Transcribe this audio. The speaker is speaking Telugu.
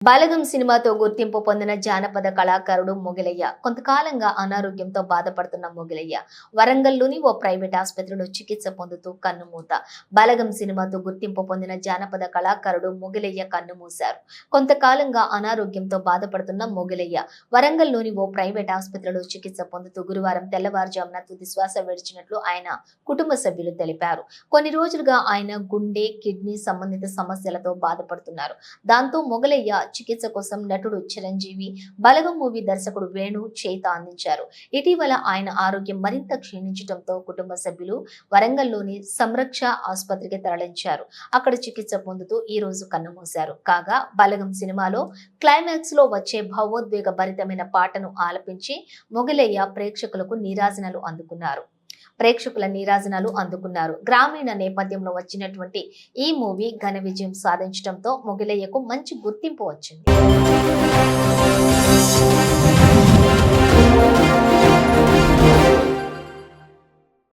బలగం సినిమాతో గుర్తింపు పొందిన జానపద కళాకారుడు మొగిలయ్య కొంతకాలంగా అనారోగ్యంతో బాధపడుతున్న మొగిలయ్య వరంగల్లోని ఓ ప్రైవేట్ ఆసుపత్రిలో చికిత్స పొందుతూ కన్నుమూత. బలగం సినిమాతో గుర్తింపు పొందిన జానపద కళాకారుడు మొగిలయ్య కన్నుమూశారు. కొంతకాలంగా అనారోగ్యంతో బాధపడుతున్న మొగిలయ్య వరంగల్లోని ఓ ప్రైవేట్ ఆసుపత్రిలో చికిత్స పొందుతూ గురువారం తెల్లవారుజామున తుది శ్వాస విడిచినట్లు ఆయన కుటుంబ సభ్యులు తెలిపారు. కొన్ని రోజులుగా ఆయన గుండె, కిడ్నీ సంబంధిత సమస్యలతో బాధపడుతున్నారు. దాంతో మొగిలయ్య చికిత్స కోసం నటుడు చిరంజీవి, బలగం మూవీ దర్శకుడు వేణు చేత అందించారు. ఇటీవల ఆయన ఆరోగ్యం మరింత క్షీణించడంతో కుటుంబ సభ్యులు వరంగల్లోని సంరక్ష ఆసుపత్రికి తరలించారు. అక్కడ చికిత్స పొందుతూ ఈ రోజు కన్నుమూశారు. కాగా బలగం సినిమాలో క్లైమాక్స్ లో వచ్చే భావోద్వేగ భరితమైన పాటను ఆలపించి మొగిలయ్య ప్రేక్షకుల నీరాజనాలు అందుకున్నారు. గ్రామీణ నేపథ్యంలో వచ్చినటువంటి ఈ మూవీ ఘన విజయం సాధించడంతో మొగిలయ్యకు మంచి గుర్తింపు వచ్చింది.